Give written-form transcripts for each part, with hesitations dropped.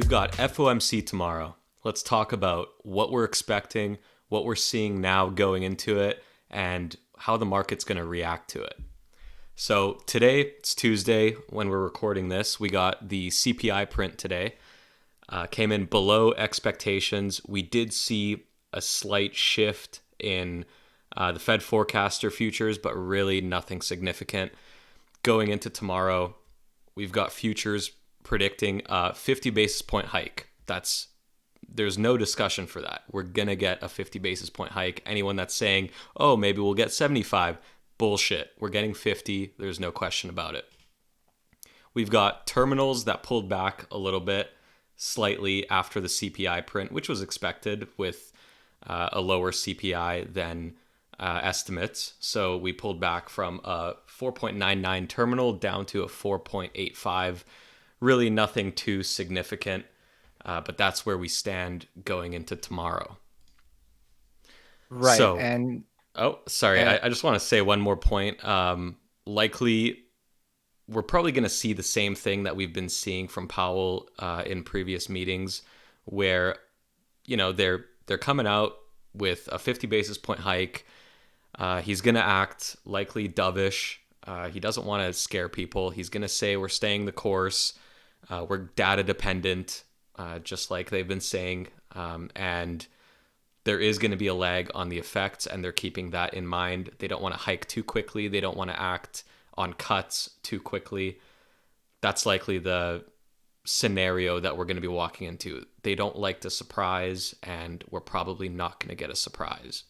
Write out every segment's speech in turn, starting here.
We've got FOMC tomorrow. Let's talk about what we're expecting, what we're seeing now going into it, and how the market's going to react to it. So today, it's Tuesday when we're recording this. We got the CPI print today. Came in below expectations. We did see a slight shift in the Fed forecaster futures, but really nothing significant. Going into tomorrow, we've got futures predicting a 50 basis point hike. There's no discussion for that. We're going to get a 50 basis point hike. Anyone that's saying, oh, maybe we'll get 75, bullshit. We're getting 50. There's no question about it. We've got terminals that pulled back a little bit slightly after the CPI print, which was expected with a lower CPI than estimates. So we pulled back from a 4.99 terminal down to a 4.85. Really nothing too significant, but that's where we stand going into tomorrow. Right. So, And oh, sorry, I just want to say one more point. Likely, we're probably going to see the same thing that we've been seeing from Powell in previous meetings, where they're coming out with a 50 basis point hike. He's going to act likely dovish. He doesn't want to scare people. He's going to say we're staying the course. We're data dependent, just like they've been saying. And there is going to be a lag on the effects, and they're keeping that in mind. They don't want to hike too quickly. They don't want to act on cuts too quickly. That's likely the scenario that we're going to be walking into. They don't like to surprise, and we're probably not going to get a surprise.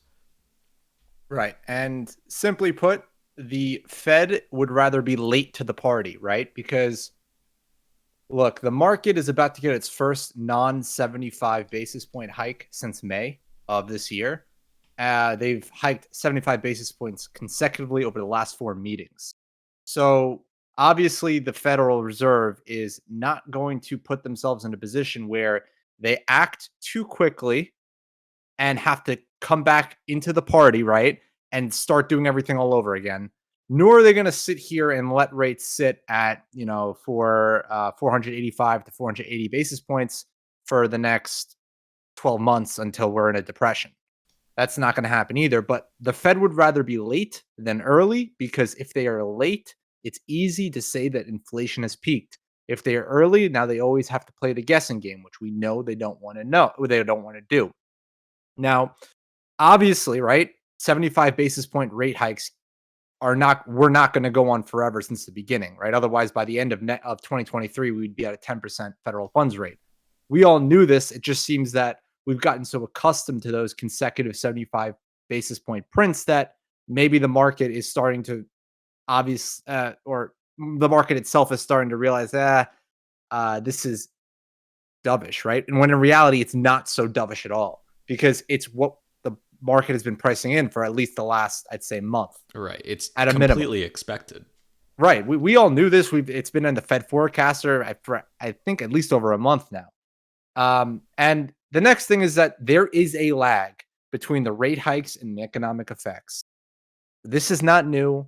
right. And simply put, the Fed would rather be late to the party, right? Because look, the market is about to get its first non-75 basis point hike since May of this year. They've hiked 75 basis points consecutively over the last 4 meetings. So obviously, the Federal Reserve is not going to put themselves in a position where they act too quickly and have to come back into the party, right? And start doing everything all over again. Nor are they going to sit here and let rates sit at, for 485 to 480 basis points for the next 12 months until we're in a depression. That's not going to happen either. But the Fed would rather be late than early, because if they are late, it's easy to say that inflation has peaked. If they are early, now they always have to play the guessing game, which we know they don't want to know, they don't want to do. Now, obviously, right? 75 basis point rate hikes we're not going to go on forever since the beginning, right? Otherwise, by the end of 2023, we'd be at a 10% federal funds rate. We all knew this. It just seems that we've gotten so accustomed to those consecutive 75 basis point prints that maybe the market is starting to or the market itself is starting to realize, this is dovish, right? And when in reality, it's not so dovish at all, because it's what the market has been pricing in for at least the last, I'd say, month Right. It's at a minimum. completely expected. Right. We all knew this. It's been in the Fed forecaster for I think at least over a month now. And the next thing is that there is a lag between the rate hikes and the economic effects. This is not new.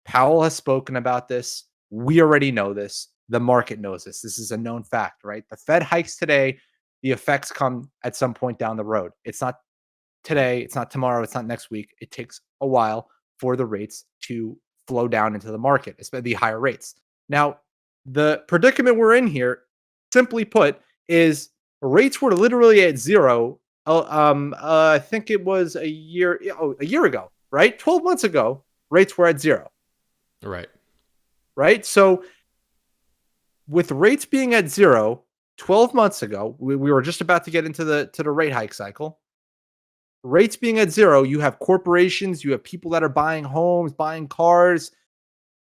Powell has spoken about this. We already know this. The market knows this. This is a known fact, right? The Fed hikes today. The effects come at some point down the road. It's not today. It's not tomorrow. It's not next week. It takes a while for the rates to flow down into the market, especially higher rates. Now, the predicament we're in here, simply put, is rates were literally at zero. I think it was a year ago, right? 12 months ago, rates were at zero, Right. right? So with rates being at zero 12 months ago, we were just about to get into the rate hike cycle. Rates being at zero, you have corporations, you have people that are buying homes, buying cars.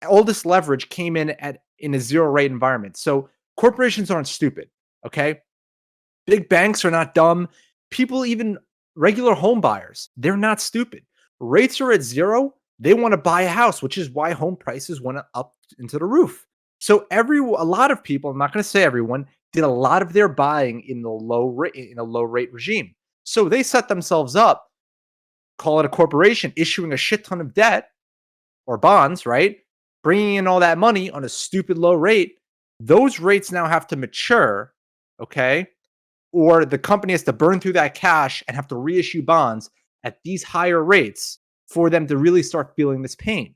All this leverage came in a zero rate environment. So corporations aren't stupid, okay? Big banks are not dumb. People, even regular home buyers, they're not stupid. Rates are at zero. They want to buy a house, which is why home prices went up into the roof. So a lot of people, I'm not going to say everyone, did a lot of their buying in the low rate regime. So they set themselves up, call it a corporation, issuing a shit ton of debt or bonds, right? Bringing in all that money on a stupid low rate. Those rates now have to mature okay? Or the company has to burn through that cash and have to reissue bonds at these higher rates for them to really start feeling this pain.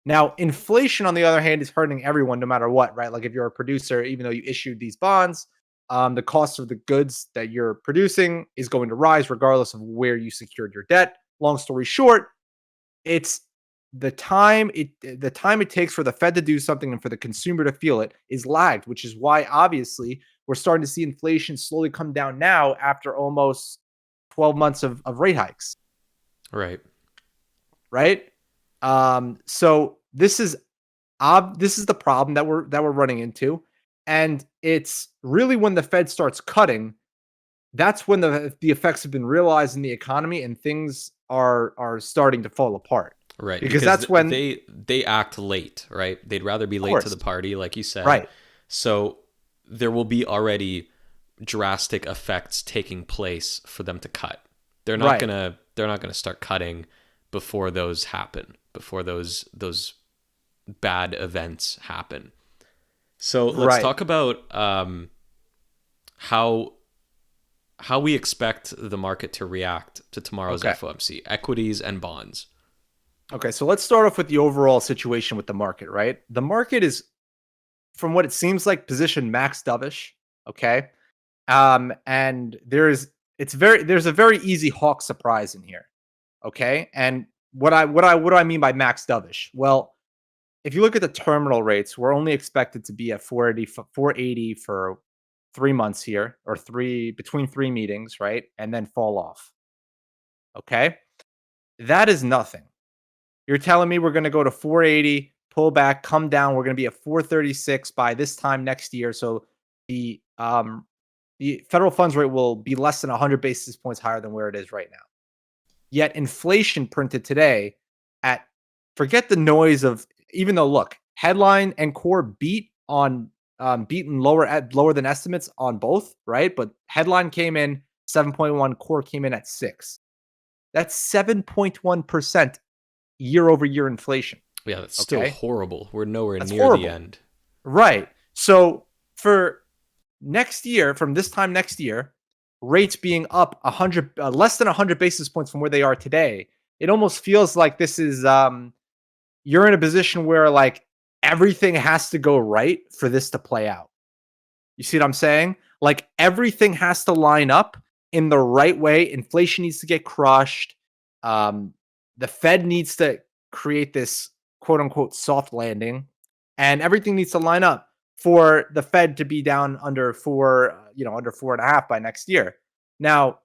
Now, inflation, on the other hand, is hurting everyone no matter what, right? Like if you're a producer, even though you issued these bonds, the cost of the goods that you're producing is going to rise regardless of where you secured your debt. Long story short, it's the time it takes for the Fed to do something and for the consumer to feel it is lagged, which is why obviously we're starting to see inflation slowly come down now after almost 12 months of rate hikes, Right. right? So this is the problem that we're running into, and it's really when the Fed starts cutting, that's when the effects have been realized in the economy and things are starting to fall apart. Right, Because because that's when, they act late, right? They'd rather be of late to course, the party, like you said. right, So there will be already drastic effects taking place for them to cut. right, They're not gonna start cutting before those happen, before those bad events happen. So let's right. talk about how we expect the market to react to tomorrow's Okay. FOMC, equities and bonds. Okay. So let's start off with the overall situation with the market, right? The market is, from what it seems like, positioned max dovish. Okay. And there's a very easy hawk surprise in here. Okay. And what do I mean by max dovish? Well, if you look at the terminal rates, we're only expected to be at 480 for 3 months here, or between three meetings, right? And then fall off. Okay. That is nothing. You're telling me we're going to go to 480, pull back, come down. We're going to be at 436 by this time next year. So the federal funds rate will be less than 100 basis points higher than where it is right now. Yet inflation printed today at, forget the noise of, even though, look, headline and core beaten lower than estimates on both, right? But headline came in 7.1, core came in at 6. That's 7.1% year over year inflation. Yeah, that's still Okay. horrible. We're nowhere That's near the horrible. end. Right. So for next year, from this time next year, rates being up 100, less than 100 basis points from where they are today, it almost feels like this is, you're in a position where like everything has to go right for this to play out. You see what I'm saying? Like everything has to line up in the right way. Inflation needs to get crushed. Um, the Fed needs to create this quote unquote soft landing, and everything needs to line up for the Fed to be down under four, under 4.5 by next year. Now,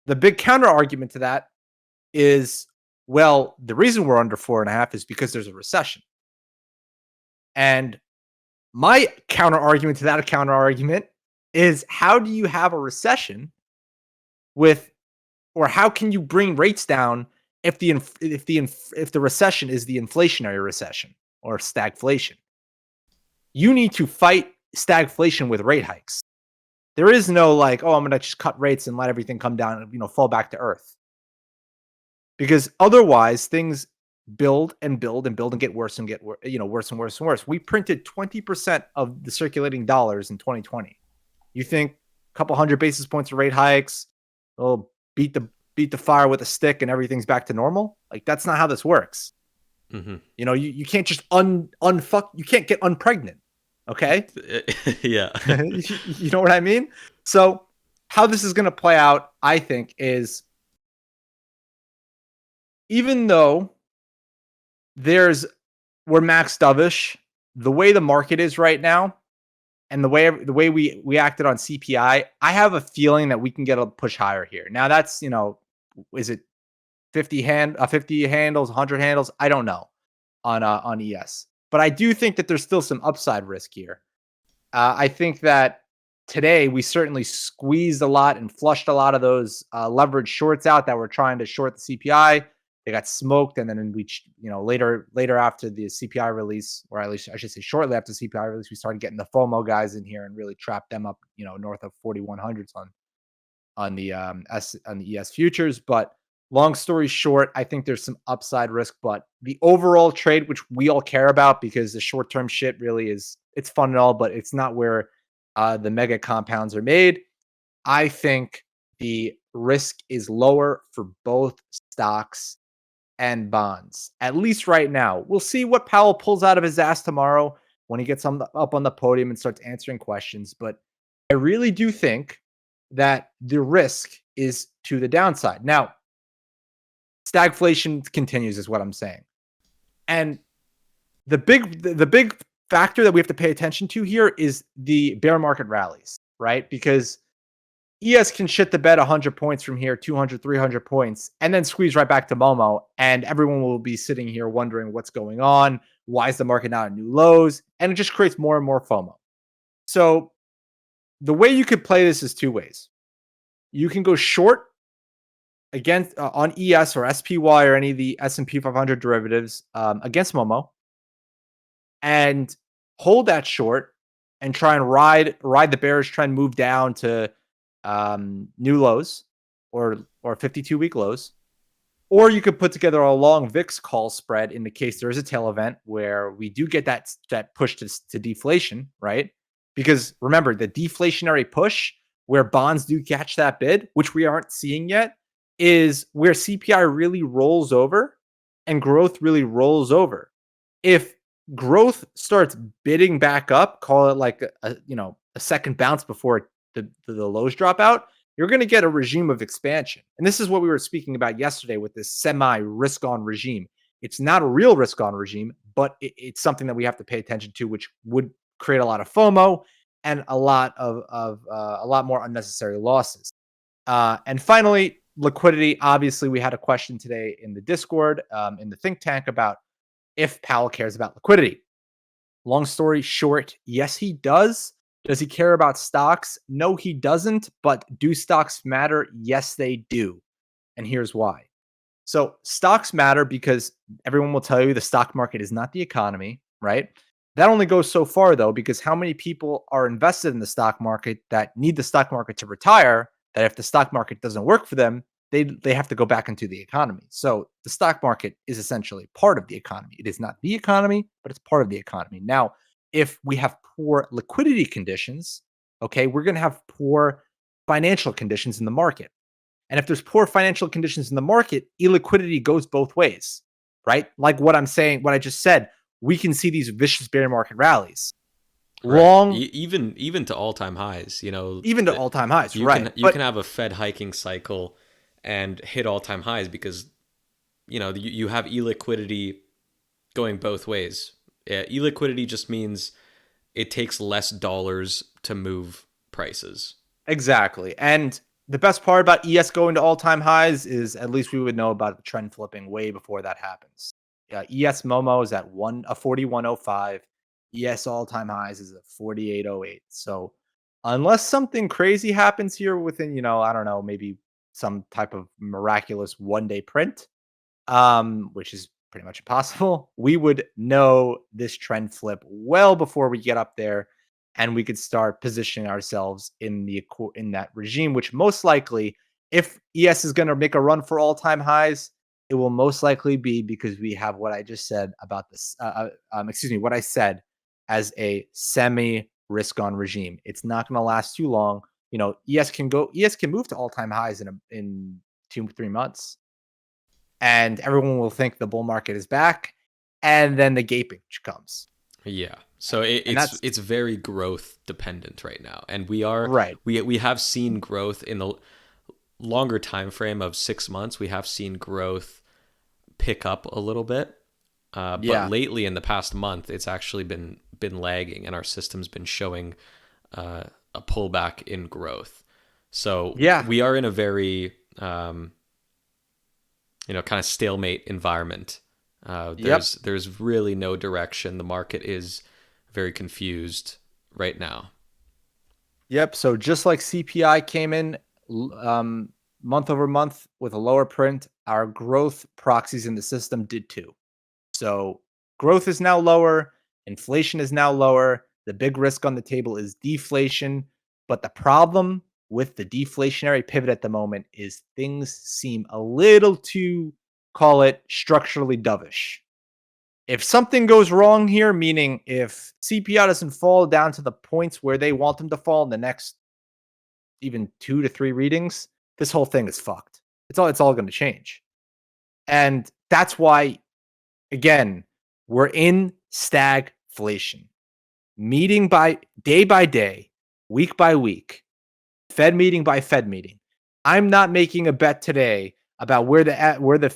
the big counter argument to that is, well, the reason we're under 4.5 is because there's a recession. And my counter argument to that counter argument is, how do you have a recession with, or how can you bring rates down if the recession is the inflationary recession or stagflation? You need to fight stagflation with rate hikes. There is no like, oh, I'm going to just cut rates and let everything come down and fall back to earth, because otherwise things build and build and build and get worse and worse and worse and worse. We printed 20% of the circulating dollars in 2020. You think a couple hundred basis points of rate hikes will beat the fire with a stick and everything's back to normal? Like, that's not how this works. Mm-hmm. You can't just unfuck. You can't get unpregnant. Okay. Yeah. You know what I mean? So how this is going to play out, I think, is, even though we're max dovish, the way the market is right now, and the way we acted on CPI, I have a feeling that we can get a push higher here. Now that's, is it 50 handles, 100 handles? I don't know on ES, but I do think that there's still some upside risk here. I think that today we certainly squeezed a lot and flushed a lot of those leverage shorts out that were trying to short the CPI. They got smoked, and then we, later after the CPI release, or at least I should say shortly after the CPI release, we started getting the FOMO guys in here and really trapped them up, north of 4100s on the on the ES futures. But long story short, I think there's some upside risk, but the overall trade, which we all care about, because the short term shit really is, it's fun and all, but it's not where the mega compounds are made. I think the risk is lower for both stocks and bonds, at least right now. We'll see what Powell pulls out of his ass tomorrow when he gets up on the podium and starts answering questions. But I really do think that the risk is to the downside. Now, stagflation continues, is what I'm saying. And the big factor that we have to pay attention to here is the bear market rallies, right? Because ES can shit the bed 100 points from here, 200, 300 points, and then squeeze right back to Momo. And everyone will be sitting here wondering what's going on. Why is the market not at new lows? And it just creates more and more FOMO. So the way you could play this is two ways. You can go short against on ES or SPY or any of the S&P 500 derivatives against Momo and hold that short and try and ride the bearish trend, move down to new lows or 52-week lows. Or you could put together a long VIX call spread in the case there is a tail event where we do get that push to deflation, right? Because remember, the deflationary push where bonds do catch that bid, which we aren't seeing yet, is where CPI really rolls over and growth really rolls over. If growth starts bidding back up, call it like a second bounce before the lows drop out, you're going to get a regime of expansion. And this is what we were speaking about yesterday with this semi risk on regime. It's not a real risk on regime, but it's something that we have to pay attention to, which would create a lot of FOMO and a lot more unnecessary losses. And finally, liquidity. Obviously, we had a question today in the Discord, in the think tank, about if Powell cares about liquidity. Long story short, yes, he does. Does he care about stocks? No, he doesn't. But do stocks matter? Yes, they do. And here's why. So stocks matter because everyone will tell you the stock market is not the economy, right? That only goes so far, though, because how many people are invested in the stock market that need the stock market to retire, that if the stock market doesn't work for them, they have to go back into the economy. So the stock market is essentially part of the economy. It is not the economy, but it's part of the economy. Now, if we have poor liquidity conditions, okay, we're going to have poor financial conditions in the market. And if there's poor financial conditions in the market, illiquidity goes both ways, right? Like what I'm saying, what I just said, we can see these vicious bear market rallies. Right. Long, Even to all-time highs, even to all-time highs, you right? can have a Fed hiking cycle and hit all-time highs because you have illiquidity going both ways. Illiquidity just means it takes less dollars to move prices. Exactly. And the best part about ES going to all-time highs is at least we would know about the trend flipping way before that happens. ES Momo is at 41.05. ES all-time highs is at 48.08. So unless something crazy happens here within, I don't know, maybe some type of miraculous one-day print, which is pretty much impossible, we would know this trend flip well before we get up there, and we could start positioning ourselves in that regime, which most likely, if ES is going to make a run for all-time highs, it will most likely be because we have what I just said about this. What I said as a semi risk on regime. It's not going to last too long. ES can move to all-time highs in 2-3 months, and everyone will think the bull market is back, and then the gaping comes. Yeah. So it's very growth dependent right now, and we have seen growth in the longer time frame of 6 months. We have seen growth pick up a little bit, but lately in the past month, it's actually been lagging, and our system's been showing a pullback in growth. So we are in a very kind of stalemate environment. There's really no direction. The market is very confused right now. Yep. So just like CPI came in month over month with a lower print, our growth proxies in the system did too. So growth is now lower, inflation is now lower. The big risk on the table is deflation. But the problem with the deflationary pivot at the moment is things seem a little too, call it, structurally dovish. If something goes wrong here, meaning if CPI doesn't fall down to the points where they want them to fall in the next even 2 to 3 readings, this whole thing is fucked. It's all going to change. And that's why, again, we're in stagflation. Meeting by day, week by week, Fed meeting by Fed meeting. I'm not making a bet today about where the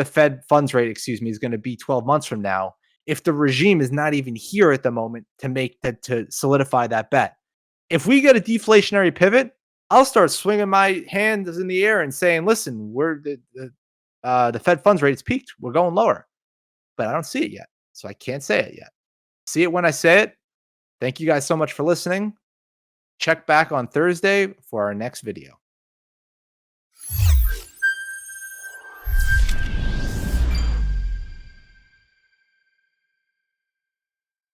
Fed funds rate, is going to be 12 months from now if the regime is not even here at the moment to solidify that bet. If we get a deflationary pivot, I'll start swinging my hands in the air and saying, "Listen, the Fed funds rate is peaked. We're going lower." But I don't see it yet, so I can't say it yet. See it when I say it. Thank you guys so much for listening. Check back on Thursday for our next video.